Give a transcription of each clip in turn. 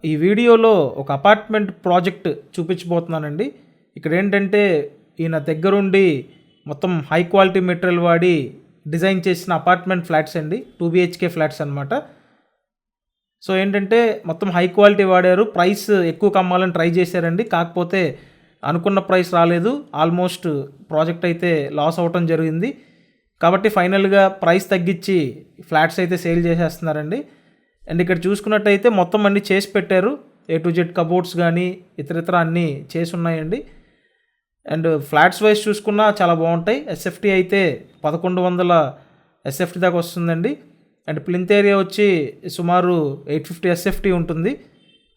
ఈ వీడియోలో ఒక అపార్ట్మెంట్ ప్రాజెక్ట్ చూపించబోతున్నానండి. ఇక్కడ ఏంటంటే ఈయన దగ్గరుండి మొత్తం హై క్వాలిటీ మెటీరియల్ వాడి డిజైన్ చేసిన అపార్ట్మెంట్ ఫ్లాట్స్ అండి. 2 BHK ఫ్లాట్స్ అనమాట. సో ఏంటంటే మొత్తం హై క్వాలిటీ వాడారు. ప్రైస్ ఎక్కువ అమ్మాలని ట్రై చేశారండి. కాకపోతే అనుకున్న ప్రైస్ రాలేదు. ఆల్మోస్ట్ ప్రాజెక్ట్ అయితే లాస్ అవ్వటం జరిగింది. కాబట్టి ఫైనల్గా ప్రైస్ తగ్గించి ఫ్లాట్స్ అయితే సేల్ చేసేస్తున్నారండి. అండ్ ఇక్కడ చూసుకున్నట్టయితే మొత్తం అన్నీ చేసి పెట్టారు. A to Z కబోర్డ్స్ కానీ ఇతర అన్నీ చేసి ఉన్నాయండి. అండ్ ఫ్లాట్స్ వైజ్ చూసుకున్నా చాలా బాగుంటాయి. SFT అయితే 1100 SFT దాకా వస్తుందండి. అండ్ ప్లింత్ ఏరియా వచ్చి సుమారు 850 SFT ఉంటుంది.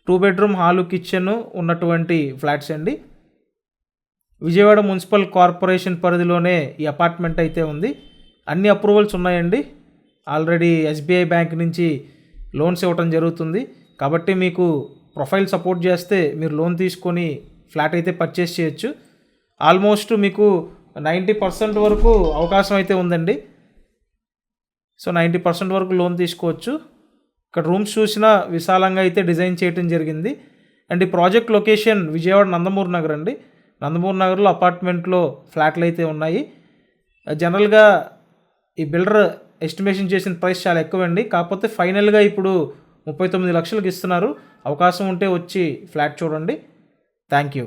2 bedroom హాలు కిచెన్ ఉన్నటువంటి ఫ్లాట్స్ అండి. విజయవాడ మున్సిపల్ కార్పొరేషన్ పరిధిలోనే ఈ అపార్ట్మెంట్ అయితే ఉంది. అన్ని అప్రూవల్స్ ఉన్నాయండి. ఆల్రెడీ SBI బ్యాంక్ నుంచి లోన్స్ ఇవ్వటం జరుగుతుంది. కాబట్టి మీకు ప్రొఫైల్ సపోర్ట్ చేస్తే మీరు లోన్ తీసుకొని ఫ్లాట్ అయితే పర్చేస్ చేయొచ్చు. ఆల్మోస్ట్ మీకు 90% వరకు అవకాశం అయితే ఉందండి. సో 90% వరకు లోన్ తీసుకోవచ్చు. ఇక్కడ రూమ్స్ చూసినా విశాలంగా అయితే డిజైన్ చేయడం జరిగింది. అండ్ ఈ ప్రాజెక్ట్ లొకేషన్ విజయవాడ నందమూరి నగర్ అండి. నందమూరి నగర్లో అపార్ట్మెంట్లో ఫ్లాట్లు అయితే ఉన్నాయి. జనరల్గా ఈ బిల్డర్ ఎస్టిమేషన్ చేసిన ప్రైస్ చాలా ఎక్కువండి. కాకపోతే ఫైనల్గా ఇప్పుడు 39 లక్షలకు ఇస్తున్నారు. అవకాశం ఉంటే వచ్చి ఫ్లాట్ చూడండి. Thank you.